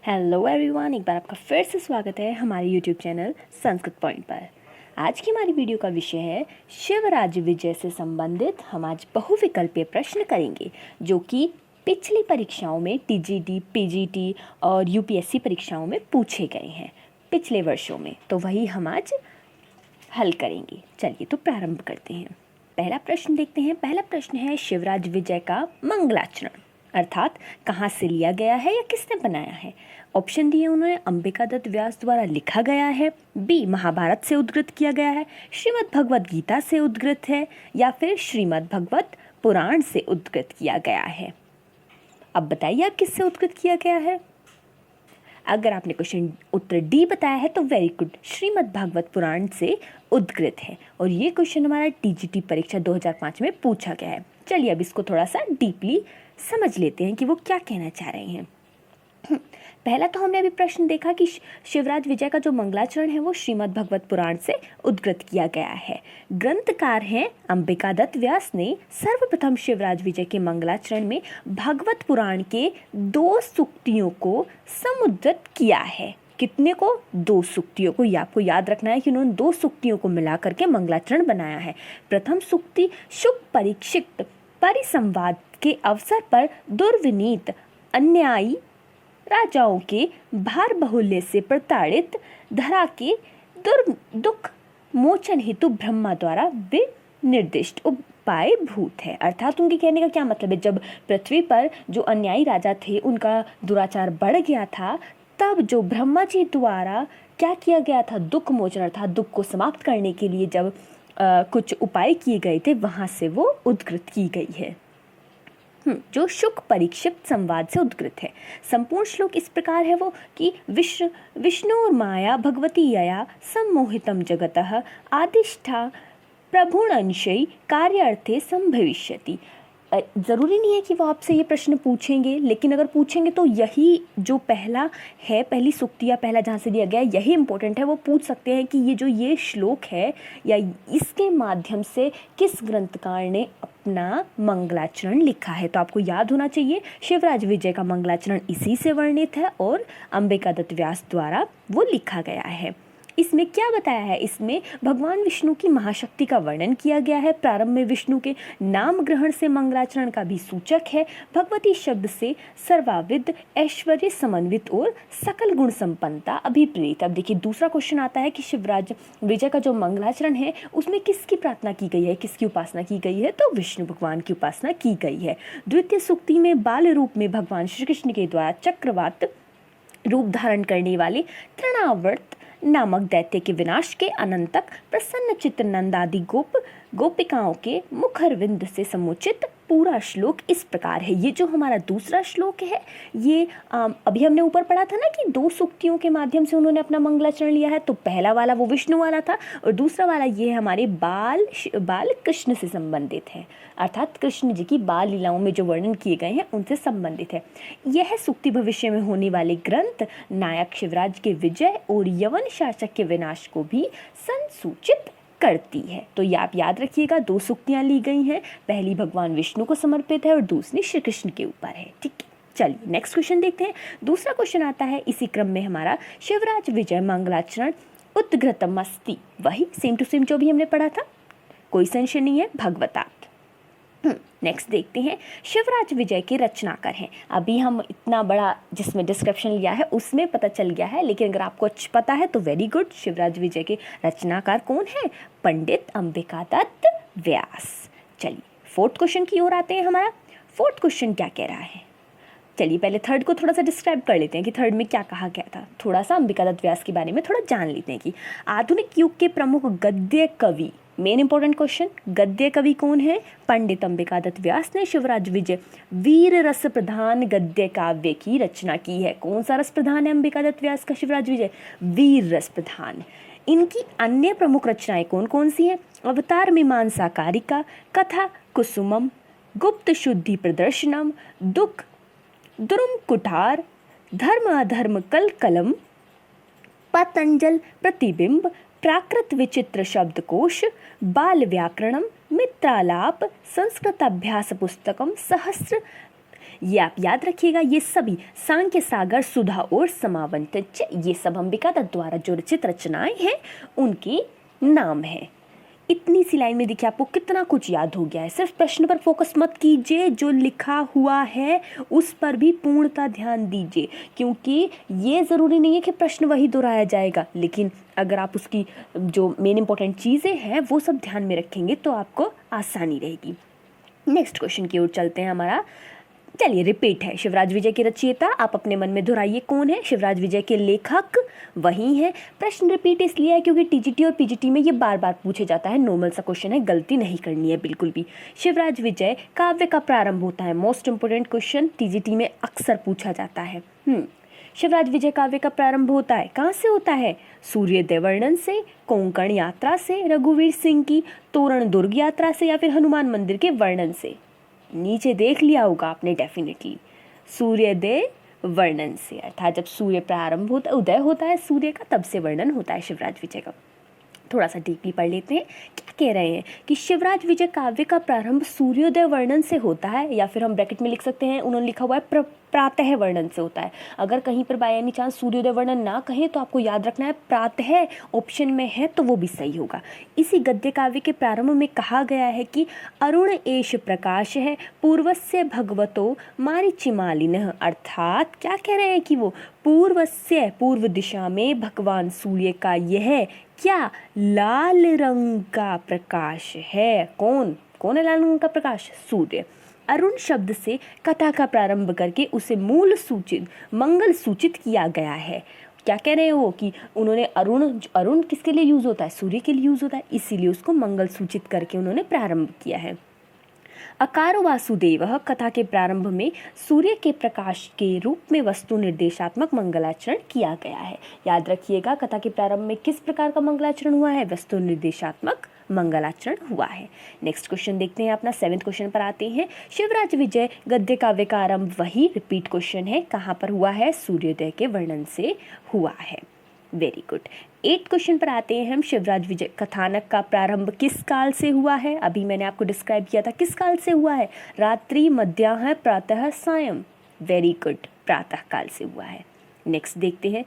Hello everyone, एक बार आपका फिर से स्वागत है हमारे यूट्यूब चैनल संस्कृत पॉइंट पर। आज की हमारी वीडियो का विषय है शिवराज विजय से संबंधित। हम आज बहुविकल्पीय प्रश्न करेंगे जो कि पिछली परीक्षाओं में टीजीटी, पीजीटी और यूपीएससी परीक्षाओं में पूछे गए हैं पिछले वर्षों में, तो वही हम आज हल करेंगे। चलिए तो प्रारंभ करते हैं। पहला प्रश्न देखते हैं। पहला प्रश्न है शिवराज विजय का मंगलाचरण अर्थात कहाँ से लिया गया है या किसने बनाया है। ऑप्शन दिए उन्होंने, अंबिकादत्त व्यास द्वारा लिखा गया है, बी महाभारत से उद्धृत किया गया है, श्रीमद् भगवत गीता से उद्धृत है, या फिर श्रीमद् भगवत पुराण से उद्धृत किया गया है। अब बताइए आप किससे उद्धृत किया गया है। अगर आपने क्वेश्चन उत्तर डी बताया है तो वेरी गुड, श्रीमद् भागवत पुराण से उद्धृत है और ये क्वेश्चन हमारा टीजीटी परीक्षा 2005 में पूछा गया है। चलिए अब इसको थोड़ा सा डीपली समझ लेते हैं कि वो क्या कहना चाह रहे हैं। पहला तो हमने अभी प्रश्न देखा कि शिवराज विजय का जो मंगलाचरण है वो श्रीमद् भगवत पुराण से उद्धृत किया गया है। ग्रंथकार हैं अंबिकादत्त व्यास ने सर्वप्रथम शिवराज विजय के मंगलाचरण में भागवत पुराण के 2 सूक्तियों को समुद्धृत किया है। कितने को? 2 सूक्तियों को। ये आपको याद रखना है कि उन्होंने 2 सूक्तियों को मिला करके मंगलाचरण बनाया है। प्रथम सूक्ति शुक परीक्षित परिसंवाद के अवसर पर दुर्विनीत अन्यायी राजाओं के भार बहुल्य से प्रताड़ित धरा के दुख मोचन हेतु ब्रह्मा द्वारा विनिर्दिष्ट उपाय भूत है। अर्थात उनके कहने का क्या मतलब है, जब पृथ्वी पर जो अन्यायी राजा थे उनका दुराचार बढ़ गया था, तब जो ब्रह्मा जी द्वारा क्या किया गया था, दुख मोचन अर्थात दुख को समाप्त करने के लिए जब कुछ उपाय किए गए थे, वहाँ से वो उद्धृत की गई है, जो शुक परीक्षित संवाद से उद्धृत है। संपूर्ण श्लोक इस प्रकार है वो कि विष्णुर्माया भगवती यया सम्मोहितम जगतः आदिष्ठा प्रभुणंशै कार्यार्थे संभविष्यति। ज़रूरी नहीं है कि वो आपसे ये प्रश्न पूछेंगे, लेकिन अगर पूछेंगे तो यही जो पहला है, पहली सूक्ति या पहला जहाँ से दिया गया यही इंपॉर्टेंट है। वो पूछ सकते हैं कि ये श्लोक है या इसके माध्यम से किस ग्रंथकार ने अपना मंगलाचरण लिखा है। तो आपको याद होना चाहिए शिवराज विजय का मंगलाचरण इसी से वर्णित है और अंबिकादत्त व्यास द्वारा वो लिखा गया है। इसमें क्या बताया है, इसमें भगवान विष्णु की महाशक्ति का वर्णन किया गया है। प्रारंभ में विष्णु के नाम ग्रहण से मंगलाचरण का भी सूचक है। भगवती शब्द से सर्वाविद, ऐश्वर्य समन्वित और सकल गुण संपन्नता अभिप्रेत। अब देखिए दूसरा क्वेश्चन आता है कि शिवराज विजय का जो मंगलाचरण है उसमें किसकी प्रार्थना की गई है, किसकी उपासना की गई है, तो विष्णु भगवान की उपासना की गई है। द्वितीय सूक्ति में बाल रूप में भगवान श्री कृष्ण के द्वारा चक्रवात रूप धारण करने वाले तृणावर्त नामक दैत्य के विनाश के अनंतक प्रसन्न चित्त नंदादि गोपिकाओं के मुखरविंद से समुचित पूरा श्लोक इस प्रकार है। ये जो हमारा दूसरा श्लोक है ये अभी हमने ऊपर पढ़ा था ना कि 2 सूक्तियों के माध्यम से उन्होंने अपना मंगलाचरण लिया है। तो पहला वाला वो विष्णु वाला था और दूसरा वाला ये हमारे बाल कृष्ण से संबंधित है, अर्थात कृष्ण जी की बाल लीलाओं में जो वर्णन किए गए हैं उनसे संबंधित है। यह सूक्ति भविष्य में होने वाले ग्रंथ नायक शिवराज के विजय और यवन शासक के विनाश को भी संसूचित करती है। तो ये आप याद रखिएगा, 2 सूक्तियाँ ली गई हैं, पहली भगवान विष्णु को समर्पित है और दूसरी श्री कृष्ण के ऊपर है। ठीक है, चलिए नेक्स्ट क्वेश्चन देखते हैं। दूसरा क्वेश्चन आता है इसी क्रम में हमारा, शिवराज विजय मंगलाचरण उद्घृतम अस्ति, वही सेम टू सेम जो भी हमने पढ़ा था, कोई संशय नहीं है, भगवतात। नेक्स्ट देखते हैं, शिवराज विजय के रचनाकार हैं। अभी हम इतना बड़ा जिसमें डिस्क्रिप्शन लिया है उसमें पता चल गया है, लेकिन अगर आपको पता है तो वेरी गुड। शिवराज विजय के रचनाकार कौन है? पंडित अंबिकादत्त व्यास। चलिए 4th क्वेश्चन की ओर आते हैं। हमारा 4th क्वेश्चन क्या कह रहा है, चलिए पहले 3rd को थोड़ा सा डिस्क्राइब कर लेते हैं कि 3rd में क्या कहा गया था। थोड़ा सा अंबिकादत्त व्यास के बारे में थोड़ा जान लेते हैं कि आधुनिक युग के प्रमुख गद्य कवि, मेन इंपॉर्टेंट क्वेश्चन, गद्य कवि कौन है? पंडित अंबिकादत्त व्यास ने शिवराज विजय वीर रस प्रधान गद्य काव्य की रचना की है। कौन सा रस प्रधान है अंबिकादत्त व्यास का शिवराज विजय? वीर रस प्रधान। इनकी अन्य प्रमुख रचनाएं कौन कौन सी हैं? अवतार मीमांसा कारिका, कथा कुसुमम, गुप्त शुद्धि प्रदर्शनम, दुर्म कुठार, धर्म अधर्म कल कलम, पतंजल प्रतिबिंब, प्राकृत विचित्र शब्दकोश, बाल व्याकरणम, मित्रालाप, संस्कृत अभ्यास पुस्तकम, सहस्र ये आप याद रखिएगा। ये सभी सांख्य सागर, सुधा और समावंत, ये सब अंबिका दत्त द्वारा जो रचित रचनाएं हैं उनके नाम हैं। इतनी सी लाइन में देखिए आपको कितना कुछ याद हो गया है। सिर्फ प्रश्न पर फोकस मत कीजिए, जो लिखा हुआ है उस पर भी पूर्णतः ध्यान दीजिए, क्योंकि ये ज़रूरी नहीं है कि प्रश्न वही दोहराया जाएगा, लेकिन अगर आप उसकी जो मेन इंपॉर्टेंट चीज़ें हैं वो सब ध्यान में रखेंगे तो आपको आसानी रहेगी। नेक्स्ट क्वेश्चन की ओर चलते हैं हमारा। चलिए, रिपीट है। शिवराज विजय के रचयिता आप अपने मन में दोहराइए कौन है। शिवराज विजय के लेखक वही हैं। प्रश्न रिपीट इसलिए है क्योंकि टीजीटी और पीजीटी में ये बार बार पूछे जाता है। नॉर्मल सा क्वेश्चन है, गलती नहीं करनी है बिल्कुल भी। शिवराज विजय काव्य का प्रारंभ होता है। मोस्ट इंपोर्टेंट क्वेश्चन, टीजीटी में अक्सर पूछा जाता है। शिवराज विजय काव्य का प्रारंभ होता है, कहाँ से होता है? सूर्योदय वर्णन से, कोंकण यात्रा से, रघुवीर सिंह की तोरण दुर्ग यात्रा से, या फिर हनुमान मंदिर के वर्णन से। नीचे देख लिया होगा आपने डेफिनेटली, सूर्योदय वर्णन से, अर्थात जब सूर्य प्रारंभ होता है, उदय होता है सूर्य का, तब से वर्णन होता है शिवराज विजय का। थोड़ा सा डीपली पढ़ लेते हैं। क्या कह रहे हैं कि शिवराज विजय काव्य का प्रारंभ सूर्योदय वर्णन से होता है, या फिर हम ब्रैकेट में लिख सकते हैं, उन्होंने लिखा हुआ है प्रातः वर्णन से होता है। अगर कहीं पर बाय एनी चांस सूर्योदय वर्णन ना कहें तो आपको याद रखना है प्रातः ऑप्शन में है तो वो भी सही होगा। इसी गद्य काव्य के प्रारंभ में कहा गया है कि अरुण एष प्रकाश है पूर्वस्य भगवतो मारीचिमालिनः, अर्थात क्या कह रहे हैं कि वो पूर्वस्य, पूर्व दिशा में भगवान सूर्य का यह क्या लाल रंग का प्रकाश है। कौन कौन है लाल रंग का प्रकाश? सूर्य। अरुण शब्द से कथा का प्रारंभ करके उसे मूल सूचित, मंगल सूचित किया गया है। क्या कह रहे हो कि उन्होंने अरुण किसके लिए यूज होता है? सूर्य के लिए यूज होता है, इसीलिए उसको मंगल सूचित करके उन्होंने प्रारंभ किया है। अकारो वासुदेवः, कथा के प्रारंभ में सूर्य के प्रकाश के रूप में वस्तु निर्देशात्मक मंगलाचरण किया गया है। याद रखिएगा, कथा के प्रारंभ में किस प्रकार का मंगलाचरण हुआ है? वस्तु निर्देशात्मक मंगलाचरण हुआ है। नेक्स्ट क्वेश्चन देखते हैं अपना। 7th क्वेश्चन पर आते हैं। शिवराज विजय गद्य काव्य का आरंभ, वही रिपीट क्वेश्चन है, कहाँ पर हुआ है? सूर्योदय के वर्णन से हुआ है। Very good. 8th क्वेश्चन पर आते हैं हम। शिवराज विजय कथानक का प्रारंभ किस काल से हुआ है? अभी मैंने आपको डिस्क्राइब किया था किस काल से हुआ है। रात्रि, मध्याह्न, प्रातः, सायं। वेरी गुड, प्रातः काल से हुआ है। नेक्स्ट देखते हैं।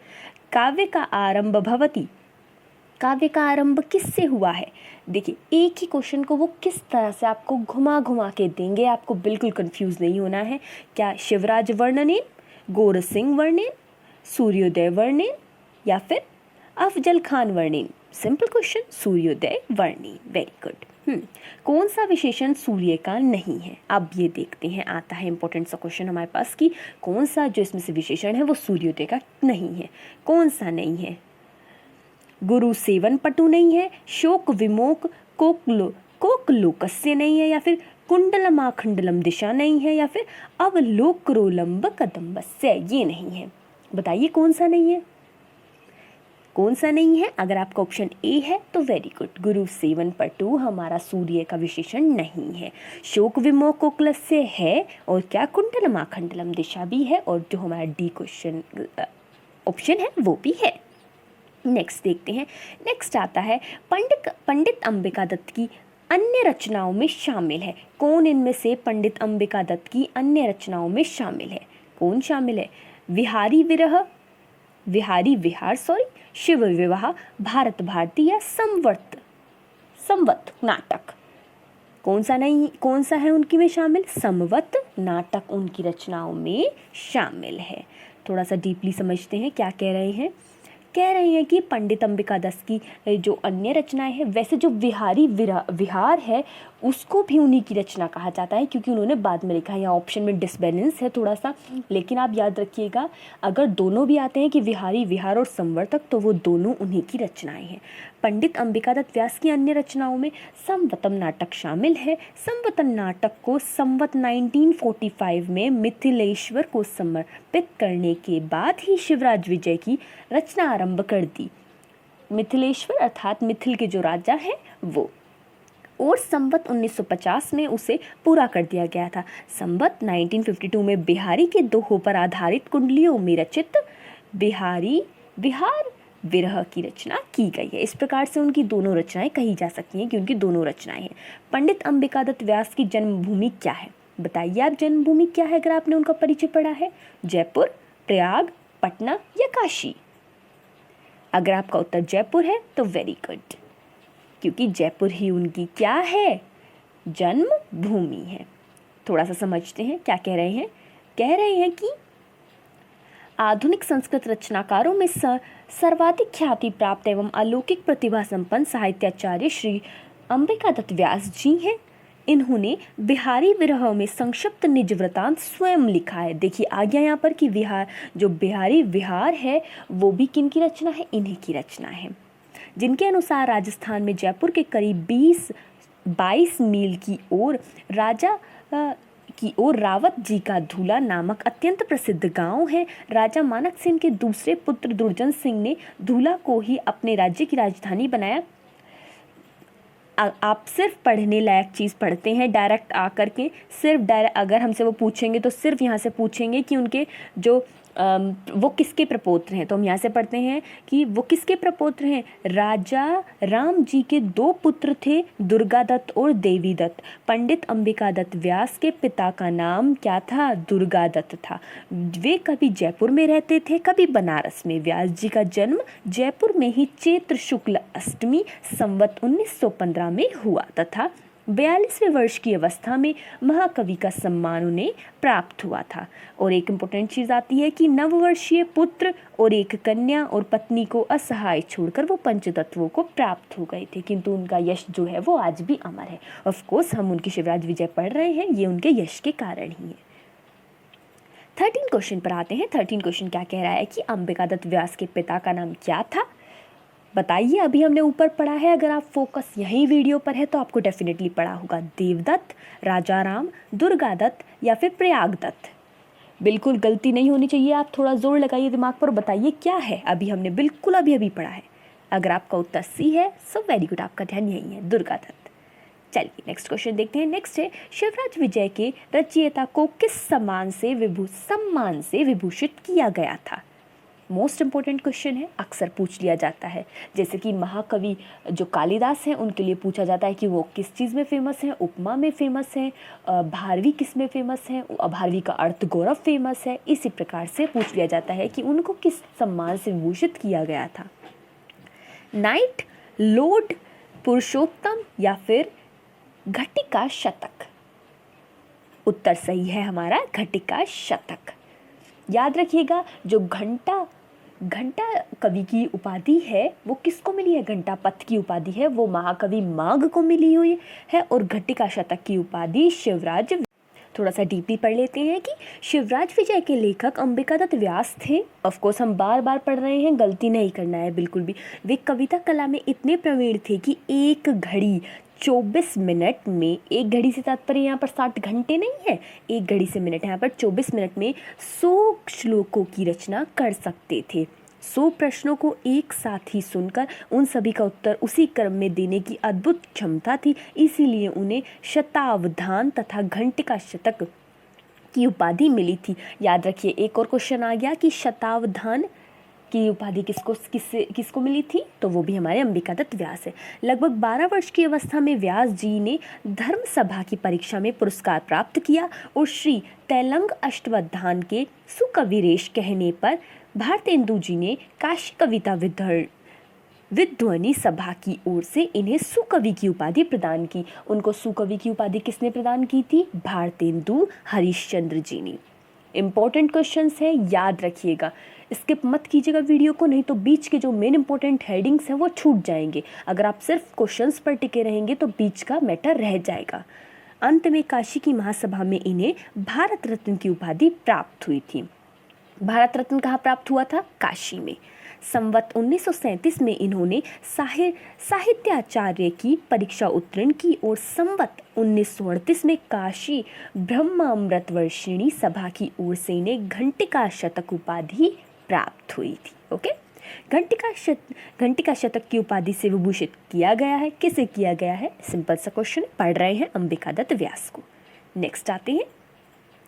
काव्य का आरंभ भवति, काव्य का आरंभ किससे हुआ है? देखिए, एक ही क्वेश्चन को वो किस तरह से आपको घुमा घुमा के देंगे, आपको बिल्कुल कंफ्यूज नहीं होना है। क्या शिवराज वर्णनेन, गोर सिंह वर्णेन, सूर्योदय वर्णेन, या फिर अफजल खान वर्णेन? सिंपल क्वेश्चन, सूर्योदय वर्णेन। Very good. कौन सा विशेषण सूर्य का नहीं है? अब ये देखते हैं, आता है इंपॉर्टेंट सा क्वेश्चन हमारे पास कि कौन सा जो इसमें से विशेषण है वो सूर्योदय का नहीं है। कौन सा नहीं है? गुरु सेवन पटु नहीं है, शोक विमोक कोकलोकस्य नहीं है, या फिर कुंडलमाखंडलम दिशा नहीं है, या फिर अवलोकरोलंब कदम्बस्य, ये नहीं है। बताइए कौन सा नहीं है? कौन सा नहीं है? अगर आपका ऑप्शन ए है तो वेरी गुड, गुरु सेवन पटु हमारा सूर्य का विशेषण नहीं है। शोक विमोक कोकलस्य है, और क्या कुंडलमाखंडलम दिशा भी है, और जो हमारा डी क्वेश्चन ऑप्शन है वो भी है। नेक्स्ट देखते हैं। नेक्स्ट आता है पंडित अंबिका दत्त की अन्य रचनाओं में शामिल है। कौन इनमें से पंडित अंबिका दत्त की अन्य रचनाओं में शामिल है? कौन शामिल है? विहारी विहार, शिव विवाह, भारत भारती, या संवत नाटक? कौन सा है उनकी में शामिल? संवत नाटक उनकी रचनाओं में शामिल है। थोड़ा सा डीपली समझते हैं क्या कह रहे हैं। कह रहे हैं कि पंडित अंबिका दत्त की जो अन्य रचनाएं हैं, वैसे जो विहार है उसको भी उन्हीं की रचना कहा जाता है, क्योंकि उन्होंने बाद में लिखा है। यहाँ ऑप्शन में डिसबैलेंस है थोड़ा सा, लेकिन आप याद रखिएगा, अगर दोनों भी आते हैं कि विहारी विहार और संवर्तक, तो वो दोनों उन्हीं की रचनाएं हैं। पंडित अंबिका दत्त व्यास की अन्य रचनाओं में संवतम नाटक शामिल है। संवतम नाटक को संवत 1945 में मिथिलेश्वर को समर्पित करने के बाद ही शिवराज विजय की रचना आरंभ कर दी। मिथिलेश्वर अर्थात मिथिल के जो राजा हैं वो, और संवत 1950 में उसे पूरा कर दिया गया था। संवत 1952 में बिहारी के दोहों पर आधारित कुंडलियों में रचित विहार विरह की रचना की गई है। इस प्रकार से उनकी दोनों रचनाएं कही जा सकती हैं कि उनकी दोनों रचनाएं हैं। पंडित अंबिका दत्त व्यास की जन्मभूमि क्या है? बताइए आप जन्मभूमि क्या है अगर आपने उनका परिचय पढ़ा है? जयपुर, प्रयाग, पटना या काशी? अगर आपका उत्तर जयपुर है तो वेरी गुड, क्योंकि जयपुर ही उनकी क्या है? जन्मभूमि है। थोड़ा सा समझते हैं क्या कह रहे हैं। कह रहे हैं कि आधुनिक संस्कृत रचनाकारों में सर्वाधिक ख्याति प्राप्त एवं अलौकिक प्रतिभा संपन्न साहित्याचार्य श्री अंबिकादत्त व्यास जी हैं। इन्होंने बिहारी विरह में संक्षिप्त निज वृतांत स्वयं लिखा है। देखिए आ गया यहाँ पर कि बिहारी विहार है वो भी किन की रचना है? इन्हीं की रचना है, जिनके अनुसार राजस्थान में जयपुर के करीब 22 मील की ओर रावत जी का धूला नामक अत्यंत प्रसिद्ध गांव है। राजा मानक सिंह के दूसरे पुत्र दुर्जन सिंह ने धूला को ही अपने राज्य की राजधानी बनाया। आप सिर्फ पढ़ने लायक चीज़ पढ़ते हैं डायरेक्ट आकर के, अगर हमसे वो पूछेंगे तो सिर्फ यहाँ से पूछेंगे कि उनके जो वो किसके प्रपौत्र हैं, तो हम यहाँ से पढ़ते हैं कि वो किसके प्रपौत्र हैं? राजा राम जी के 2 पुत्र थे, दुर्गादत्त और देवीदत्त। पंडित अंबिकादत्त व्यास के पिता का नाम क्या था? दुर्गादत्त था। वे कभी जयपुर में रहते थे, कभी बनारस में। व्यास जी का जन्म जयपुर में ही चैत्र शुक्ल अष्टमी संवत 1915 में हुआ तथा 42वें वर्ष की अवस्था में महाकवि का सम्मान उन्हें प्राप्त हुआ था। और एक इम्पोर्टेंट चीज़ आती है कि नववर्षीय पुत्र और एक कन्या और पत्नी को असहाय छोड़कर वो पंचतत्वों को प्राप्त हो गए थे, किंतु उनका यश जो है वो आज भी अमर है। ऑफ कोर्स हम उनकी शिवराज विजय पढ़ रहे हैं, ये उनके यश के कारण ही है। 13 क्वेश्चन पर आते हैं। 13 क्वेश्चन क्या कह रहा है कि अंबिकादत्त व्यास के पिता का नाम क्या था? बताइए। अभी हमने ऊपर पढ़ा है, अगर आप फोकस यही वीडियो पर है तो आपको डेफिनेटली पढ़ा होगा देवदत्त, राजाराम, दुर्गादत्त या फिर प्रयागदत्त। बिल्कुल गलती नहीं होनी चाहिए, आप थोड़ा जोर लगाइए दिमाग पर, बताइए क्या है। अभी हमने बिल्कुल अभी पढ़ा है। अगर आपका उत्तर सी है सो वेरी गुड, आपका ध्यान यही है, दुर्गादत्त। चलिए नेक्स्ट क्वेश्चन देखते हैं। नेक्स्ट है, शिवराज विजय के रचयिता को किस सम्मान से विभूषित किया गया था? मोस्ट इम्पोर्टेंट क्वेश्चन है, अक्सर पूछ लिया जाता है। जैसे कि महाकवि जो कालिदास हैं उनके लिए पूछा जाता है कि वो किस चीज़ में फेमस हैं? उपमा में फेमस हैं। भारवी किस में फेमस हैं? भारवी का अर्थ गौरव फेमस है। इसी प्रकार से पूछ लिया जाता है कि उनको किस सम्मान से विभूषित किया गया था? नाइट, लॉर्ड, पुरुषोत्तम या फिर घटिका शतक? उत्तर सही है हमारा घटिका शतक। याद रखिएगा, जो घंटा कवि की उपाधि है वो किसको मिली है? घंटा पथ की उपाधि है वो महाकवि माघ को मिली हुई है। और घटिका शतक की उपाधि शिवराज। थोड़ा सा डीपली पढ़ लेते हैं कि शिवराज विजय के लेखक अंबिकादत्त व्यास थे। ऑफ कोर्स हम बार पढ़ रहे हैं, गलती नहीं करना है बिल्कुल भी। वे कविता कला में इतने प्रवीण थे कि एक घड़ी 24 मिनट में, एक घड़ी से तात्पर्य यहाँ पर 60 घंटे नहीं है, एक घड़ी से मिनट, यहाँ पर 24 मिनट में 100 श्लोकों की रचना कर सकते थे। 100 प्रश्नों को एक साथ ही सुनकर उन सभी का उत्तर उसी क्रम में देने की अद्भुत क्षमता थी। इसीलिए उन्हें शतावधान तथा घंटिका शतक की उपाधि मिली थी। याद रखिए, एक और क्वेश्चन आ गया कि शतावधान की उपाधि किसको मिली थी? तो वो भी हमारे अंबिकादत्त व्यास है। लगभग 12 वर्ष की अवस्था में व्यास जी ने धर्म सभा की परीक्षा में पुरस्कार प्राप्त किया और श्री तैलंग अष्टवधान के सुकविरेश कहने पर भारतेंदु जी ने काशी कविता विद्वनी सभा की ओर से इन्हें सुकवि की उपाधि प्रदान की। उनको सुकवि की उपाधि किसने प्रदान की थी? भारतेंदु हरिश्चंद्र जी ने। इम्पोर्टेंट क्वेश्चंस है, याद रखिएगा, स्किप मत कीजिएगा वीडियो को, नहीं तो बीच के जो मेन इंपॉर्टेंट हेडिंग्स हैं वो छूट जाएंगे। अगर आप सिर्फ क्वेश्चंस पर टिके रहेंगे तो बीच का मैटर रह जाएगा। अंत में काशी की महासभा में इन्हें भारत रत्न की उपाधि प्राप्त हुई थी। भारत रत्न कहाँ प्राप्त हुआ था? काशी में। संवत 1937 में इन्होंने साहित्याचार्य की परीक्षा उत्तीर्ण की और संवत 1938 में काशी ब्रह्मामृतवर्षिणी सभा की ओर से इन्हें घंटिका शतक उपाधि प्राप्त हुई थी। ओके, घंटिका शतक की उपाधि से विभूषित किया गया है। किसे किया गया है? सिंपल सा क्वेश्चन, पढ़ रहे हैं अंबिकादत्त व्यास को। नेक्स्ट आते हैं।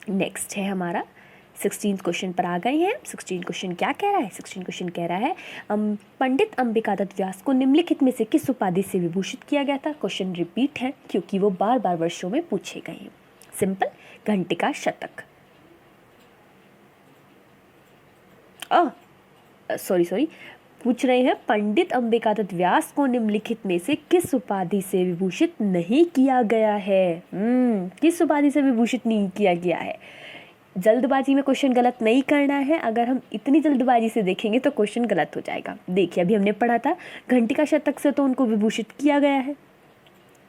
नेक्स्ट है हमारा 16 क्वेश्चन पर आ गए हैं। 16 क्वेश्चन क्या कह रहा है? 16 क्वेश्चन कह रहा है पंडित अंबिकादत्त व्यास को निम्नलिखित में से किस उपाधि से विभूषित किया गया था? क्वेश्चन रिपीट है क्योंकि वो बार वर्षों में पूछे गए हैं। सिंपल, घंटिका शतक। सॉरी, पूछ रहे हैं पंडित अंबिकादत्त व्यास को निम्नलिखित में से किस उपाधि से विभूषित नहीं किया गया है? किस उपाधि से विभूषित नहीं किया गया है? जल्दबाजी में क्वेश्चन गलत नहीं करना है। अगर हम इतनी जल्दबाजी से देखेंगे तो क्वेश्चन गलत हो जाएगा। देखिए, अभी हमने पढ़ा था घंटिका शतक से तो उनको विभूषित किया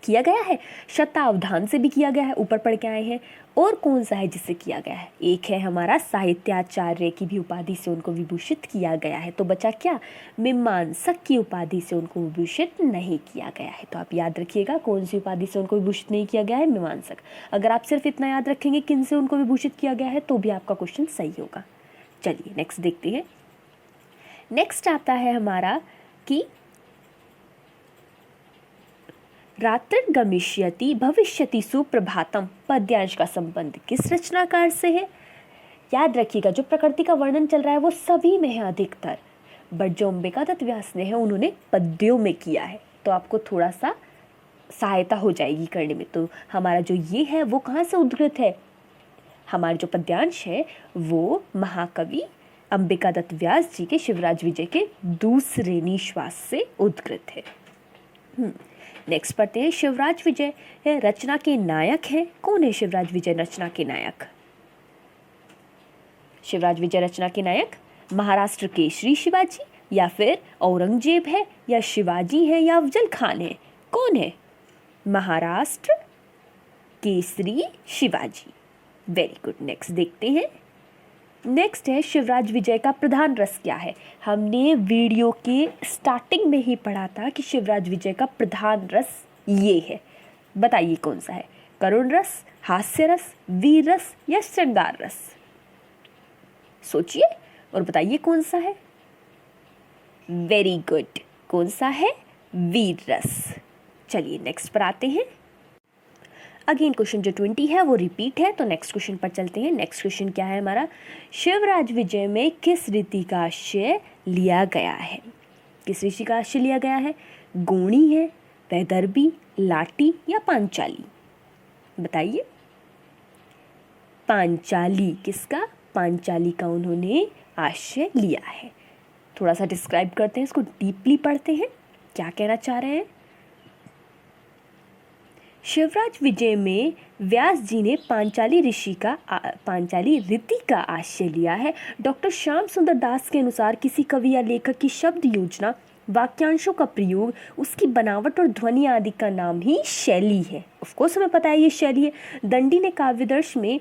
गया है, शतावधान से भी किया गया है, ऊपर पढ़ के आए हैं। और कौन सा है जिससे किया गया है? एक है हमारा साहित्याचार्य की भी उपाधि से उनको विभूषित किया गया है। तो बचा क्या? मीमांसक की उपाधि से उनको विभूषित नहीं किया गया है। तो आप याद रखिएगा कौन सी उपाधि से उनको विभूषित नहीं किया गया है? मीमांसक। अगर आप सिर्फ इतना याद रखेंगे किन से उनको विभूषित किया गया है तो भी आपका क्वेश्चन सही होगा। चलिए नेक्स्ट देखते हैं। नेक्स्ट आता है हमारा कि रात्रिर्गमिष्यति भविष्यति सुप्रभातम पद्यांश का संबंध किस रचनाकार से है? याद रखिएगा जो प्रकृति का वर्णन चल रहा है वो सभी में है अधिकतर, बट जो अंबिकादत्त व्यास ने है उन्होंने पद्यों में किया है, तो आपको थोड़ा सा सहायता हो जाएगी करने में। तो हमारा जो ये है वो कहाँ से उद्धृत है? हमारा जो पद्यांश है वो महाकवि अंबिकादत्त व्यास जी के शिवराज विजय के दूसरे निश्वास से उद्धृत है। नेक्स्ट पढ़ते हैं। शिवराज विजय रचना के नायक हैं। कौन है शिवराज विजय रचना के नायक? शिवराज विजय रचना के नायक महाराष्ट्र केसरी शिवाजी, या फिर औरंगजेब है, या शिवाजी है, या अफजल खान है? कौन है? Maharashtra Kesari Shivaji. Very good. Next देखते हैं। नेक्स्ट है शिवराज विजय का प्रधान रस क्या है? हमने वीडियो के स्टार्टिंग में ही पढ़ा था कि शिवराज विजय का प्रधान रस ये है। बताइए कौन सा है? करुण रस, हास्य रस, वीर रस, या श्रृंगार रस? सोचिए और बताइए कौन सा है। वेरी गुड, कौन सा है? वीर रस। चलिए नेक्स्ट पर आते हैं। अगेन क्वेश्चन जो 20 है वो रिपीट है, तो नेक्स्ट क्वेश्चन पर चलते हैं। नेक्स्ट क्वेश्चन क्या है हमारा? शिवराज विजय में किस रीति का आश्रय लिया गया है? किस ऋषि का आश्रय लिया गया है? गोणी है, वैदर्भी, लाटी, या पांचाली? बताइए। पांचाली। किसका? पांचाली का उन्होंने आश्रय लिया है। थोड़ा सा डिस्क्राइब करते हैं, इसको डीपली पढ़ते हैं क्या कहना चाह रहे हैं। शिवराज विजय में व्यास जी ने पांचाली रीति का आश्रय लिया है। डॉक्टर श्याम सुंदर दास के अनुसार किसी कवि या लेखक की शब्द योजना, वाक्यांशों का प्रयोग, उसकी बनावट और ध्वनि आदि का नाम ही शैली है। ऑफ कोर्स हमें पता है ये शैली है। दंडी ने काव्यदर्श में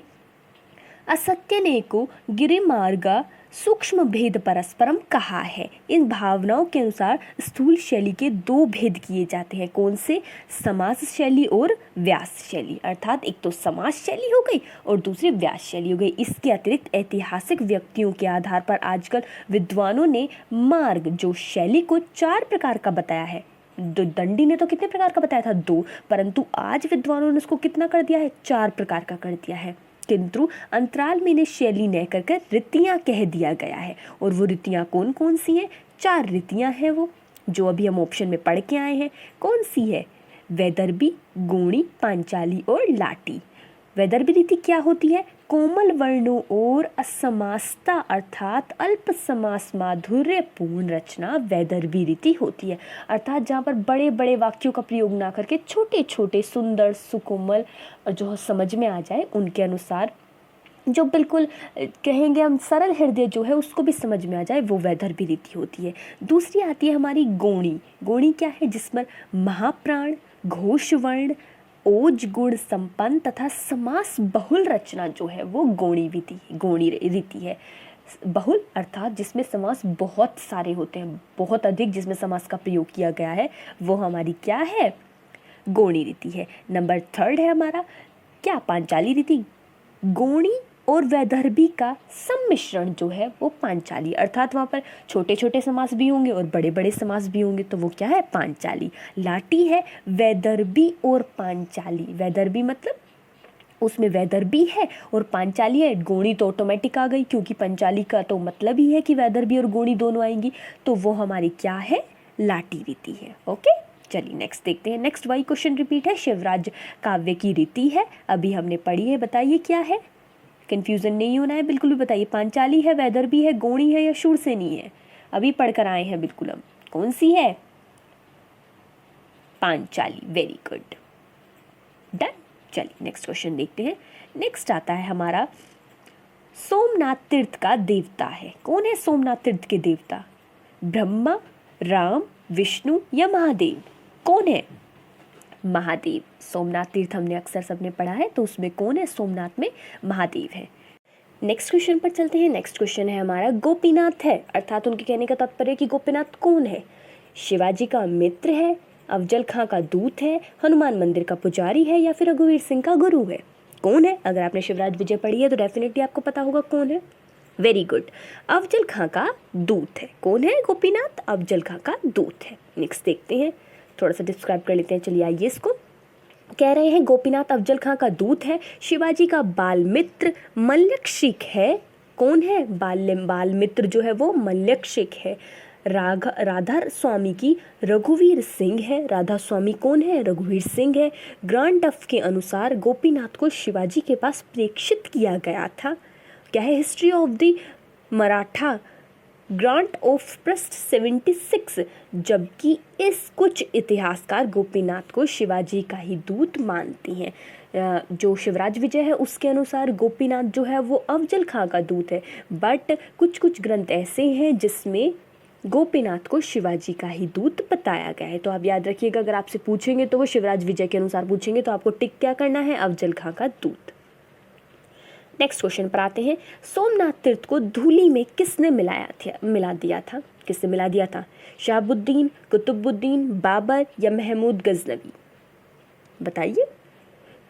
असत्य ने को गिरिमार्गा सूक्ष्म भेद परस्परम कहा है। इन भावनाओं के अनुसार स्थूल शैली के दो भेद किए जाते हैं। कौन से? समास शैली और व्यास शैली। अर्थात एक तो समास शैली हो गई और दूसरी व्यास शैली हो गई। इसके अतिरिक्त ऐतिहासिक व्यक्तियों के आधार पर आजकल विद्वानों ने मार्ग जो शैली को 4 प्रकार का बताया है। दंडी ने तो कितने प्रकार का बताया था? 2, परंतु आज विद्वानों ने उसको कितना कर दिया है? 4 प्रकार का कर दिया है। किंतु अंतराल में इन्हें शैली न कहकर रीतियाँ कह दिया गया है। और वो रीतियाँ कौन कौन सी हैं? 4 रीतियाँ हैं वो, जो अभी हम ऑप्शन में पढ़ के आए हैं। कौन सी है? वैदर्भी, गोणी, पांचाली और लाटी। वैदर्भी रीति क्या होती है? कोमल वर्णों और असमासता अर्थात अल्प समास माधुर्य पूर्ण रचना वैदर्भी रीति होती है। अर्थात जहाँ पर बड़े बड़े वाक्यों का प्रयोग ना करके छोटे छोटे सुंदर सुकोमल जो समझ में आ जाए उनके अनुसार, जो बिल्कुल कहेंगे हम सरल हृदय जो है उसको भी समझ में आ जाए, वो वैदर्भी रीति होती है। दूसरी आती है हमारी गोणी। गोणी क्या है? जिसमें महाप्राण, घोष वर्ण, ओज गुण संपन्न तथा समास बहुल रचना जो है वो गोणी रीति है। बहुल अर्थात जिसमें समास बहुत सारे होते हैं, बहुत अधिक जिसमें समास का प्रयोग किया गया है, वो हमारी क्या है? गोणी रीति है। नंबर 3 है हमारा क्या? पांचाली रीति। गोणी और वैदर्भी का सम्मिश्रण जो है वो पांचाली, अर्थात वहाँ पर छोटे छोटे समास भी होंगे और बड़े बड़े समास भी होंगे, तो वो क्या है? पांचाली। लाटी है वैदर्भी और पांचाली। वैदर्भी मतलब उसमें वैदर्भी है और पांचाली है। गोणी तो ऑटोमेटिक आ गई क्योंकि पांचाली का तो मतलब ही है कि वैदर्भी और गोणी दोनों आएंगी, तो वो हमारी क्या है? लाटी रीति है। ओके, चलिए नेक्स्ट देखते हैं। नेक्स्ट वही क्वेश्चन रिपीट है, शिवराज काव्य की रीति है, अभी हमने पढ़ी है, बताइए क्या है। कंफ्यूजन नहीं होना है बिल्कुल भी, बताइए पांचाली है, वैदर्भी है, गोणी है या शूरसेनी है। अभी पढ़कर आए हैं बिल्कुल हम, कौन सी है? Panchali, very good, done. चलिए नेक्स्ट क्वेश्चन देखते हैं। नेक्स्ट आता है हमारा, सोमनाथ तीर्थ का देवता है, कौन है सोमनाथ तीर्थ के देवता? ब्रह्मा, राम, विष्णु या महादेव? कौन है? महादेव। सोमनाथ तीर्थ हमने अक्सर सबने पढ़ा है, तो उसमें कौन है? सोमनाथ में महादेव है। नेक्स्ट क्वेश्चन पर चलते हैं। नेक्स्ट क्वेश्चन है हमारा, गोपीनाथ है, अर्थात उनके कहने का तात्पर्य कि गोपीनाथ कौन है? शिवाजी का मित्र है, अफजल खां का दूत है, हनुमान मंदिर का पुजारी है या फिर रघुवीर सिंह का गुरु है? कौन है? अगर आपने शिवराज विजय पढ़ी है तो डेफिनेटली आपको पता होगा कौन है। वेरी गुड, अफजल खां का दूत है। कौन है? गोपीनाथ अफजल खां का दूत है। नेक्स्ट देखते हैं, थोड़ा सा डिस्क्राइब कर लेते हैं। चलिए आइए इसको, कह रहे हैं गोपीनाथ अफजल खां का दूत है, शिवाजी का बाल मित्र, मल्लक्षिक है। कौन है? बाल मित्र जो है वो मल्लक्षिक है। राधा स्वामी की रघुवीर सिंह है। राधा स्वामी कौन है? रघुवीर सिंह है। ग्रांट डफ के अनुसार गोपीनाथ को शिवाजी के पास प्रेषित किया गया था। क्या है? History of the Maratha grant of प्रस्ट 76, जबकि इस कुछ इतिहासकार गोपीनाथ को शिवाजी का ही दूत मानती हैं। जो शिवराज विजय है उसके अनुसार गोपीनाथ जो है वो अफजल खां का दूत है, बट कुछ कुछ ग्रंथ ऐसे हैं जिसमें गोपीनाथ को शिवाजी का ही दूत बताया गया है। तो आप याद रखिएगा, अगर आपसे पूछेंगे तो वो शिवराज विजय के अनुसार पूछेंगे, तो आपको टिक क्या करना है? अफजल खां का दूत। नेक्स्ट क्वेश्चन पर आते हैं, सोमनाथ तीर्थ को धूली में किसने मिला दिया था? किसने मिला दिया था? शहाबुद्दीन, कुतुबुद्दीन, बाबर या महमूद गजनवी? बताइए।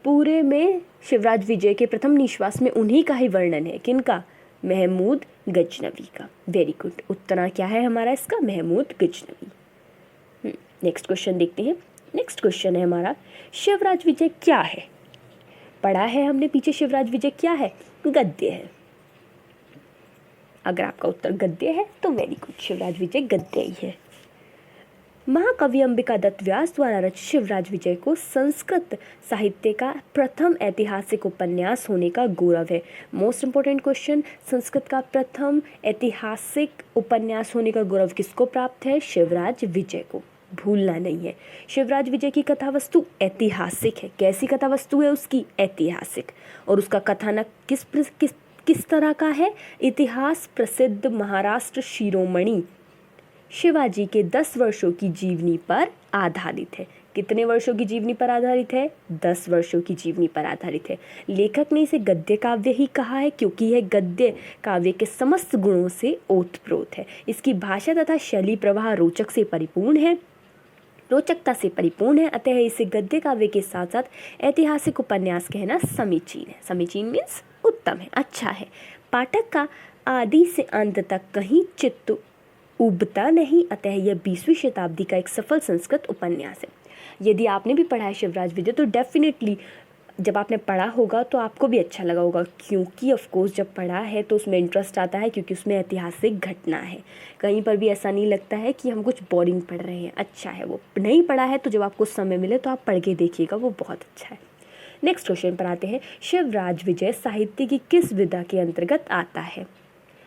पूरे में शिवराज विजय के प्रथम निश्वास में उन्हीं का ही वर्णन है। किनका? महमूद गजनवी का। वेरी गुड, उत्तर क्या है हमारा इसका? महमूद गजनवी। नेक्स्ट क्वेश्चन देखते हैं। नेक्स्ट क्वेश्चन है हमारा, शिवराज विजय क्या है? पढ़ा है हमने पीछे, शिवराज विजय क्या है? गद्य है। अगर आपका उत्तर गद्य है तो वेरी गुड, शिवराज विजय गद्य ही है। महाकवि अंबिका दत्त व्यास द्वारा रचित शिवराज विजय को संस्कृत साहित्य का प्रथम ऐतिहासिक उपन्यास होने का गौरव है। मोस्ट इंपोर्टेंट क्वेश्चन, संस्कृत का प्रथम ऐतिहासिक उपन्यास होने का गौरव किसको प्राप्त है? शिवराज विजय को, भूलना नहीं है। शिवराज विजय की कथा वस्तु ऐतिहासिक है। कैसी कथा वस्तु है उसकी? ऐतिहासिक। और उसका कथानक किस तरह का है? इतिहास प्रसिद्ध महाराष्ट्र शिरोमणि शिवाजी के 10 वर्षों की जीवनी पर आधारित है। कितने वर्षों की जीवनी पर आधारित है? 10 वर्षों की जीवनी पर आधारित है। लेखक ने इसे गद्य काव्य ही कहा है क्योंकि यह गद्य काव्य के समस्त गुणों से ओतप्रोत है। इसकी भाषा तथा शैली प्रवाह रोचकता से परिपूर्ण है, अतः इसे गद्य काव्य के साथ साथ ऐतिहासिक उपन्यास कहना समीचीन है। समीचीन मीन्स उत्तम है, अच्छा है। पाठक का आदि से अंत तक कहीं चित्त उबता नहीं, अतः यह 20वीं शताब्दी का एक सफल संस्कृत उपन्यास है। यदि आपने भी पढ़ा है शिवराज विजय तो डेफिनेटली जब आपने पढ़ा होगा तो आपको भी अच्छा लगा होगा, क्योंकि ऑफ कोर्स जब पढ़ा है तो उसमें इंटरेस्ट आता है, क्योंकि उसमें ऐतिहासिक घटना है। कहीं पर भी ऐसा नहीं लगता है कि हम कुछ बोरिंग पढ़ रहे हैं, अच्छा है। वो नहीं पढ़ा है तो जब आपको समय मिले तो आप पढ़ के देखिएगा, वो बहुत अच्छा है। नेक्स्ट क्वेश्चन पर आते हैं, शिवराज विजय साहित्य की किस विधा के अंतर्गत आता है?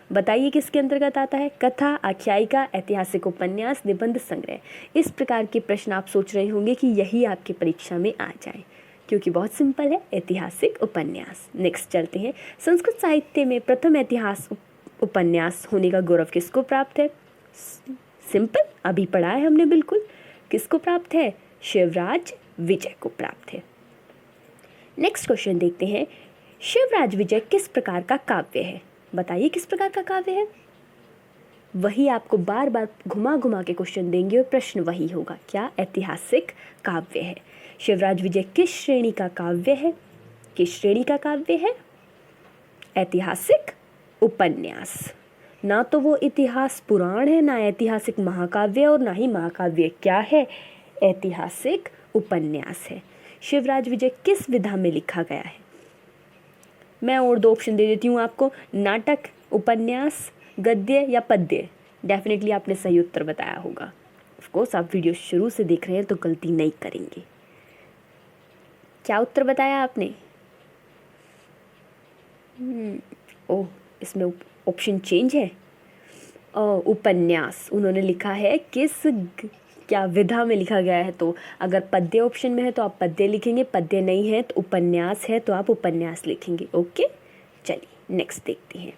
बताइए किसके अंतर्गत आता है? कथा, आख्यायिका, ऐतिहासिक उपन्यास, निबंध संग्रह। इस प्रकार के प्रश्न आप सोच रहे होंगे कि यही आपकी परीक्षा में आ जाए, क्योंकि बहुत सिंपल है, ऐतिहासिक उपन्यास। नेक्स्ट चलते हैं, संस्कृत साहित्य में प्रथम ऐतिहासिक उपन्यास होने का गौरव किसको प्राप्त है? सिंपल, अभी पढ़ा है हमने बिल्कुल। किसको प्राप्त है? शिवराज विजय को प्राप्त है। नेक्स्ट क्वेश्चन देखते हैं, शिवराज विजय किस प्रकार का काव्य है? बताइए किस प्रकार का काव्य है? वही आपको बार बार घुमा घुमा के क्वेश्चन देंगे और प्रश्न वही होगा, क्या? ऐतिहासिक काव्य है। शिवराज विजय किस श्रेणी का काव्य है? किस श्रेणी का काव्य है? ऐतिहासिक उपन्यास। ना तो वो इतिहास पुराण है, ना ऐतिहासिक महाकाव्य और ना ही महाकाव्य। क्या है? ऐतिहासिक उपन्यास है। शिवराज विजय किस विधा में लिखा गया है? मैं और 2 ऑप्शन दे देती हूँ आपको, नाटक, उपन्यास, गद्य या पद्य। डेफिनेटली आपने सही उत्तर बताया होगा। ऑफ ऑफकोर्स आप वीडियो शुरू से देख रहे हैं तो गलती नहीं करेंगे। क्या उत्तर बताया आपने? ओह, इसमें ऑप्शन चेंज है। उपन्यास उन्होंने लिखा है क्या विधा में लिखा गया है, तो अगर पद्य ऑप्शन में है तो आप पद्य लिखेंगे, पद्य नहीं है तो उपन्यास है तो आप उपन्यास लिखेंगे। ओके, चलिए नेक्स्ट देखते हैं।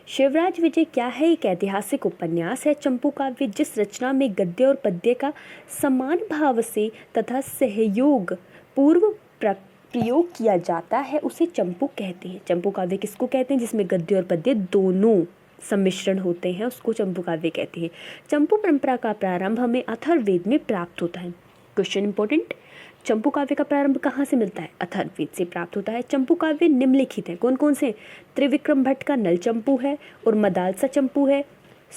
शिवराज विजय क्या है? एक ऐतिहासिक उपन्यास है। चंपू काव्य जिस रचना में गद्य और पद्य का समान भाव से तथा सहयोग पूर्व प्रयोग किया जाता है उसे चंपू कहते हैं। चंपू काव्य किसको कहते हैं? जिसमें गद्य और पद्य दोनों सम्मिश्रण होते हैं उसको चंपू काव्य कहते हैं। चंपू परंपरा का प्रारंभ हमें अथर्ववेद में प्राप्त होता है। क्वेश्चन इंपॉर्टेंट, चंपू काव्य का प्रारंभ कहाँ से मिलता है? अथर्ववेद से प्राप्त होता है। चंपू काव्य निम्नलिखित है, कौन कौन से? त्रिविक्रम भट्ट का नल चंपू है और मदालसा चंपू है।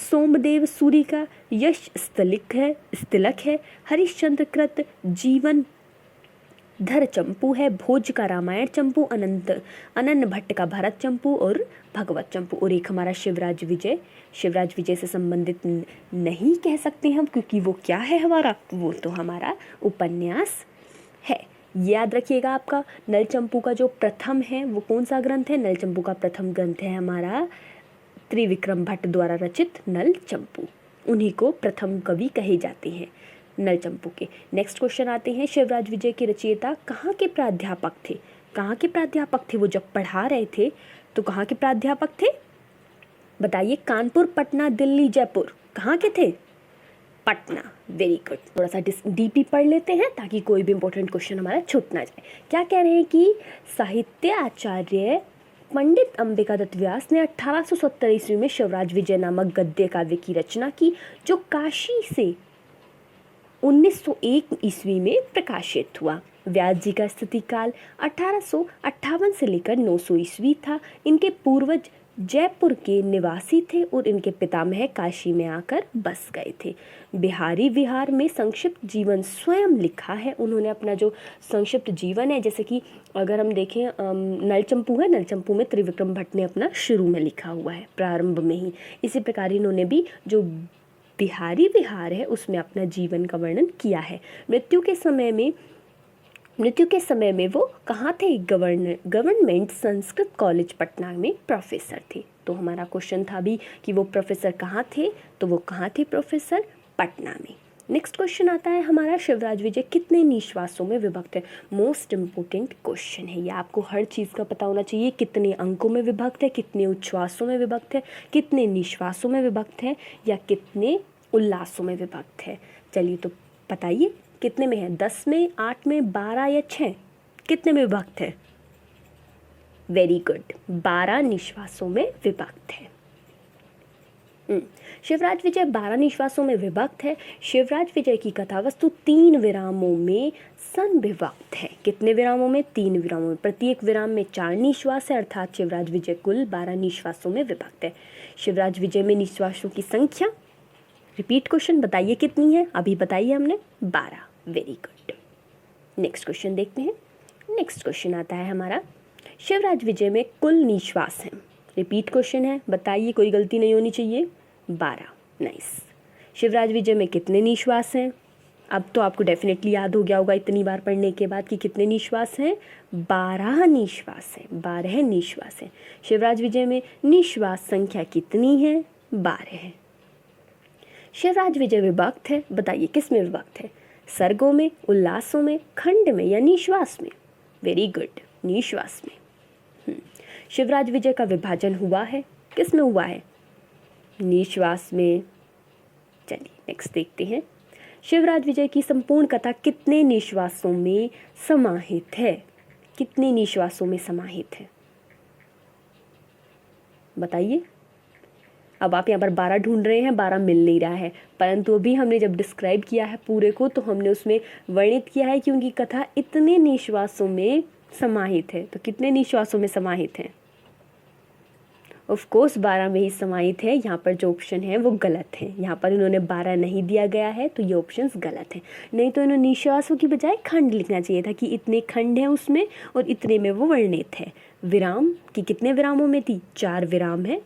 सोमदेव सूरी का यश स्तिलक है। हरिश्चंद्र कृत जीवन धर चंपू है। भोज का रामायण चंपू, अनन्य भट्ट का भरत चंपू और भगवत चंपू। और एक हमारा शिवराज विजय से संबंधित नहीं कह सकते हम, क्योंकि वो क्या है हमारा? वो तो हमारा उपन्यास है। याद रखिएगा, आपका नल चंपू का जो प्रथम है वो कौन सा ग्रंथ है? नल चंपू का प्रथम ग्रंथ है हमारा त्रिविक्रम भट्ट द्वारा रचित नल चंपू। उन्हीं को प्रथम कवि कहे जाते हैं, नल चंपू के। नेक्स्ट क्वेश्चन आते हैं, शिवराज विजय के रचयिता कहाँ के प्राध्यापक थे? कहाँ के प्राध्यापक थे? वो जब पढ़ा रहे थे तो कहाँ के प्राध्यापक थे? बताइए। कानपुर, पटना, दिल्ली, जयपुर, कहाँ के थे? पटना। Very good. थोड़ा सा डीपी पढ़ लेते हैं ताकि कोई भी इंपॉर्टेंट क्वेश्चन हमारा छूट ना जाए। क्या कह रहे हैं कि साहित्य आचार्य पंडित अंबिका दत्त व्यास ने 1870 ईस्वी में शिवराज विजय नामक गद्य काव्य की रचना की, जो काशी से 1901 ईस्वी में प्रकाशित हुआ। व्यास जी का स्थिति काल 1858 से लेकर 900 ईस्वी था। इनके पूर्वज जयपुर के निवासी थे और इनके पितामह काशी में आकर बस गए थे। बिहारी विहार में संक्षिप्त जीवन स्वयं लिखा है उन्होंने। अपना जो संक्षिप्त जीवन है, जैसे कि अगर हम देखें नल चंपू है, नल चंपू में त्रिविक्रम भट्ट ने अपना शुरू में लिखा हुआ है, प्रारंभ में ही। इसी प्रकार इन्होंने भी जो बिहारी विहार है उसमें अपना जीवन का वर्णन किया है। मृत्यु के समय में वो कहाँ थे? गवर्नमेंट संस्कृत कॉलेज पटना में प्रोफेसर थे। तो हमारा क्वेश्चन था भी कि वो प्रोफेसर कहाँ थे, तो वो कहाँ थे प्रोफेसर? पटना में। नेक्स्ट क्वेश्चन आता है हमारा, शिवराज विजय कितने निश्वासों में विभक्त है? मोस्ट इम्पोर्टेंट क्वेश्चन है ये, आपको हर चीज़ का पता होना चाहिए। कितने अंकों में विभक्त है, कितने उच्छ्वासों में विभक्त है, कितने निश्वासों में विभक्त है, या कितने उल्लासों में विभक्त है? चलिए तो बताइए कितने में है? 10 में, 8 में, 12 या 6? कितने में विभक्त है? वेरी गुड, 12 निश्वासों में विभक्त है। शिवराज विजय 12 निश्वासों में विभक्त है। शिवराज विजय की कथा वस्तु 3 विरामों में संविभक्त है। कितने विरामों में? 3 विरामों में। प्रत्येक विराम में 4 निश्वास है, अर्थात शिवराज विजय कुल 12 निश्वासों में विभक्त है। शिवराज विजय में निश्वासों की संख्या, रिपीट क्वेश्चन, बताइए कितनी है? अभी बताइए हमने, 12। Very good. नेक्स्ट क्वेश्चन देखते हैं। नेक्स्ट क्वेश्चन आता है हमारा, शिवराज विजय में कुल निश्वास हैं। रिपीट क्वेश्चन है, बताइए, कोई गलती नहीं होनी चाहिए। 12। नाइस। शिवराज विजय में कितने निश्वास हैं? अब तो आपको डेफिनेटली याद हो गया होगा इतनी बार पढ़ने के बाद कि कितने निश्वास हैं। 12 निश्वास हैं, 12 निश्वास हैं। शिवराज विजय में निश्वास संख्या कितनी है? 12 है। शिवराज विजय विभक्त है, बताइए किस में विभक्त है? सर्गों में, उल्लासों में, खंड में या निश्वास में? वेरी गुड, निश्वास में। शिवराज विजय का विभाजन हुआ है, किस में हुआ है? निश्वास में। चलिए नेक्स्ट देखते हैं। शिवराज विजय की संपूर्ण कथा कितने निश्वासों में समाहित है? कितने निश्वासों में समाहित है? बताइए। अब आप यहाँ पर 12 ढूंढ रहे हैं, 12 मिल नहीं रहा है, परंतु अभी हमने जब डिस्क्राइब किया है पूरे को तो हमने उसमें वर्णित किया है कि उनकी कथा इतने निश्वासों में समाहित है। तो कितने निश्वासों में समाहित है? ऑफ कोर्स 12 में ही समाहित है। यहाँ पर जो ऑप्शन है वो गलत है। यहाँ पर इन्होंने 12 नहीं दिया गया है तो ये ऑप्शंस गलत है। नहीं तो इन्होंने निश्वासों की बजाय खंड लिखना चाहिए था कि इतने खंड हैं उसमें और इतने में वो वर्णित है। विराम की कितने विरामों में थी? 4 विराम है।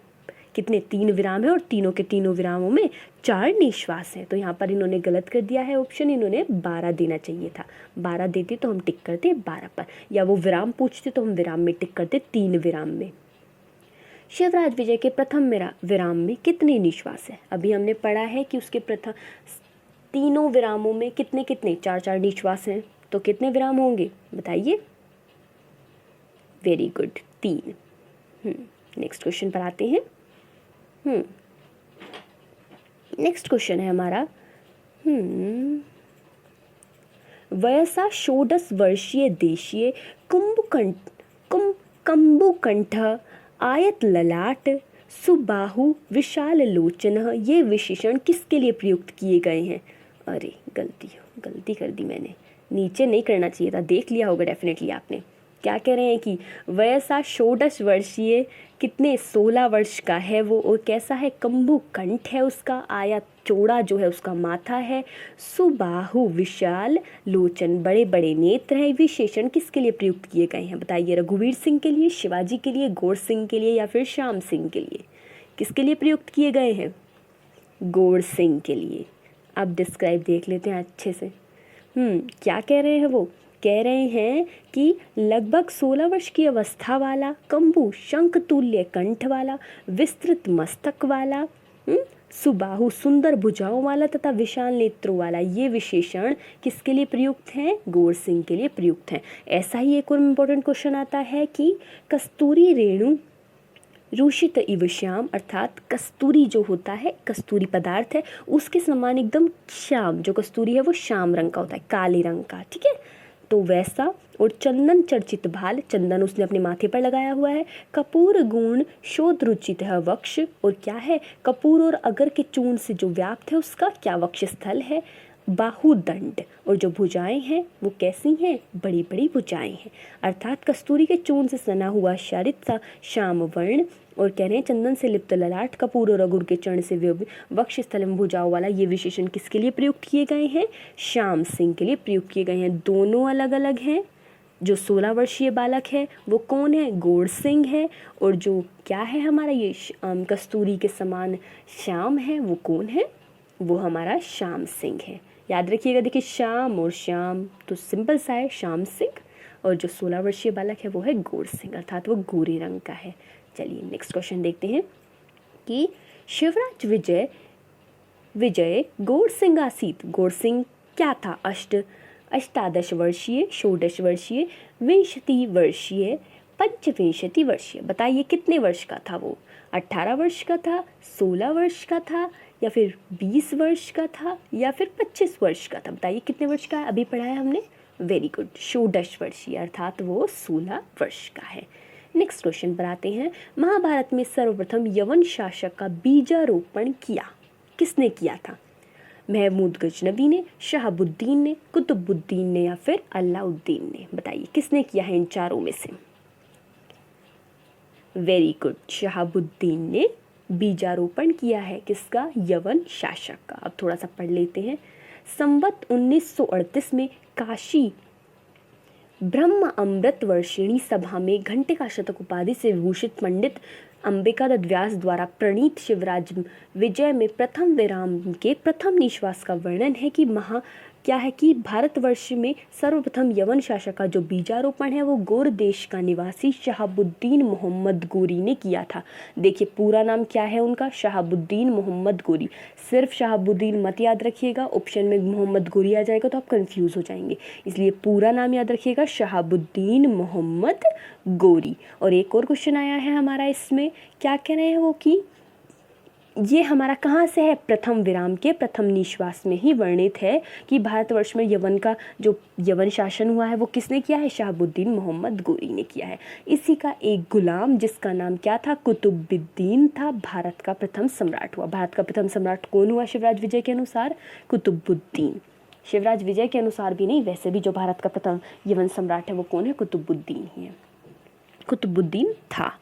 कितने 3 विराम है और तीनों के तीनों विरामों में 4 निश्वास हैं। तो यहाँ पर इन्होंने गलत कर दिया है ऑप्शन, इन्होंने 12 देना चाहिए था। 12 देते तो हम टिक करते 12 पर, या वो विराम पूछते तो हम विराम में टिक करते 3 विराम में। शिवराज विजय के प्रथम विराम में कितने निश्वास है? अभी हमने पढ़ा है कि उसके प्रथम तीनों विरामों में कितने कितने 4-4 निश्वास हैं, तो कितने विराम होंगे बताइए? Very good, 3। नेक्स्ट क्वेश्चन पर आते हैं। नेक्स्ट क्वेश्चन है हमारा, वयसा षोडश वर्षीय देशीय कंबुकंठ आयत ललाट सुबाहु विशाल लोचन, ये विशेषण किसके लिए प्रयुक्त किए गए हैं? अरे गलती कर दी मैंने, नीचे नहीं करना चाहिए था, देख लिया होगा डेफिनेटली आपने। क्या कह रहे हैं कि वयसा षोडश वर्षीय, कितने 16 वर्ष का है वो, और कैसा है? कंबुकंठ है उसका, आया चौड़ा जो है उसका माथा है, सुबाहु विशाल लोचन बड़े बड़े नेत्र हैं। विशेषण किसके लिए प्रयुक्त किए गए हैं बताइए? रघुवीर सिंह के लिए, शिवाजी के लिए, गौर सिंह के लिए, या फिर श्याम सिंह के लिए? किसके लिए प्रयुक्त किए गए हैं? गौर सिंह के लिए। अब डिस्क्राइब देख लेते हैं अच्छे से। क्या कह रहे हैं वो? कह रहे हैं कि लगभग 16 वर्ष की अवस्था वाला, कंबु शंख तुल्य कंठ वाला, विस्तृत मस्तक वाला, सुबाहु सुंदर भुजाओं वाला तथा विशाल नेत्रों वाला, ये विशेषण किसके लिए प्रयुक्त हैं? गौर सिंह के लिए प्रयुक्त हैं। ऐसा ही एक और इम्पोर्टेंट क्वेश्चन आता है कि कस्तूरी रेणु रूषित इव श्याम, अर्थात कस्तूरी जो होता है, कस्तूरी पदार्थ है, उसके समान एकदम श्याम, जो कस्तूरी है वो श्याम रंग का होता है, काले रंग का, ठीक है। तो वैसा, और चंदन चर्चित भाल, चंदन उसने अपने माथे पर लगाया हुआ है, कपूर गुण शोध रुचित है वक्ष, और क्या है? कपूर और अगर के चूर्ण से जो व्याप्त है उसका क्या वक्ष स्थल है? बाहुदंड, और जो भुजाएं हैं वो कैसी हैं? बड़ी बड़ी भुजाएं हैं, अर्थात कस्तूरी के चूर्ण से सना हुआ शारित सा श्याम वर्ण, और कह रहे हैं चंदन से लिप्त ललाट, कपूर और अगुर के चरण से वक्ष स्थल में भुजाओं वाला, ये विशेषण किसके लिए प्रयुक्त किए गए हैं? श्याम सिंह के लिए प्रयुक्त किए गए हैं। दोनों अलग अलग हैं। जो 16 वर्षीय बालक है वो कौन है? गौर सिंह है, और जो क्या है हमारा ये कस्तूरी के समान श्याम है वो कौन है? वो हमारा श्याम सिंह है। याद रखिएगा, देखिए श्याम और श्याम तो सिंपल सा है, श्याम सिंह, और जो 16 वर्षीय बालक है वो है गौर सिंह, अर्थात वो गोरे रंग का है। चलिए नेक्स्ट क्वेश्चन देखते हैं कि शिवराज विजय गौर सिंह आसीत। गौर सिंह क्या था? अष्टादश वर्षीय, षोडश वर्षीय, विंशति वर्षीय, पंचविंशति वर्षीय। बताइए कितने वर्ष का था वो? 18 वर्ष का था, 16 वर्ष का था, या फिर 20 वर्ष का था, या फिर 25 वर्ष का था? बताइए कितने वर्ष का है? अभी पढ़ा है हमने। वेरी गुड, षोडश वर्षीय, अर्थात वो 16 वर्ष का है। नेक्स्ट क्वेश्चन पर आते हैं। महाभारत में सर्वप्रथम यवन शासक का बीजारोपण किसने किया था? महमूद गजनबी ने, शहाबुद्दीन ने, कुतुबुद्दीन ने, या फिर अलाउद्दीन ने? बताइए किसने किया है इन चारों में से? वेरी गुड, शहाबुद्दीन ने बीजारोपण किया है। किसका? यवन शासक का। अब थोड़ा सा पढ़ लेते हैं। संवत 1938 में काशी ब्रह्म अमृत वर्षिणी सभा में घंटे का शतक उपाधि से विभूषित पंडित अंबिकादत्त व्यास द्वारा प्रणीत शिवराज विजय में प्रथम विराम के प्रथम निश्वास का वर्णन है कि क्या है कि भारतवर्ष में सर्वप्रथम यवन शासक का जो बीजारोपण है वो गौर देश का निवासी शहाबुद्दीन मोहम्मद गोरी ने किया था। देखिए पूरा नाम क्या है उनका? शहाबुद्दीन मोहम्मद गोरी। सिर्फ शहाबुद्दीन मत याद रखिएगा, ऑप्शन में मोहम्मद गोरी आ जाएगा तो आप कंफ्यूज हो जाएंगे, इसलिए पूरा नाम याद रखिएगा, शहाबुद्दीन मोहम्मद गोरी। और एक और क्वेश्चन आया है हमारा इसमें, क्या कह रहे हैं वो कि ये हमारा कहाँ से है? प्रथम विराम के प्रथम निश्वास में ही वर्णित है कि भारतवर्ष में यवन का जो यवन शासन हुआ है वो किसने किया है? शहाबुद्दीन मोहम्मद गोरी ने किया है। इसी का एक गुलाम जिसका नाम क्या था? कुतुबुद्दीन था, भारत का प्रथम सम्राट हुआ। भारत का प्रथम सम्राट कौन हुआ शिवराज विजय के अनुसार? कुतुबुद्दीन। शिवराज विजय के अनुसार भी नहीं, वैसे भी जो भारत का प्रथम यवन सम्राट है वो कौन है? कुतुबुद्दीन ही है, कुतुबुद्दीन था।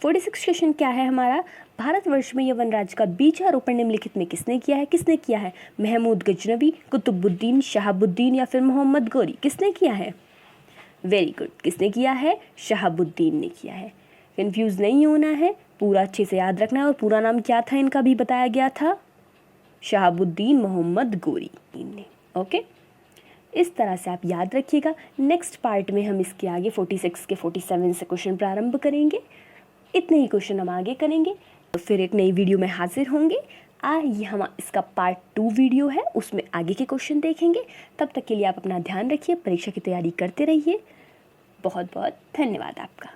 46 क्वेश्चन क्या है हमारा? भारतवर्ष में यवन राज्य का बीजारोपण निम्नलिखित में किसने किया है? किसने किया है? महमूद गजनबी, कुतुबुद्दीन, शहाबुद्दीन, या फिर मोहम्मद गोरी? किसने किया है? वेरी गुड, किसने किया है? शहाबुद्दीन ने किया है। कंफ्यूज नहीं होना है, पूरा अच्छे से याद रखना है। और पूरा नाम क्या था इनका भी बताया गया था, शहाबुद्दीन मोहम्मद गोरी ने। ओके, इस तरह से आप याद रखिएगा। नेक्स्ट पार्ट में हम इसके आगे 46 के 47 से क्वेश्चन प्रारंभ करेंगे। इतने ही क्वेश्चन हम आगे करेंगे, तो फिर एक नई वीडियो में हाजिर होंगे। ये हम इसका पार्ट 2 वीडियो है, उसमें आगे के क्वेश्चन देखेंगे। तब तक के लिए आप अपना ध्यान रखिए, परीक्षा की तैयारी करते रहिए। बहुत बहुत धन्यवाद आपका।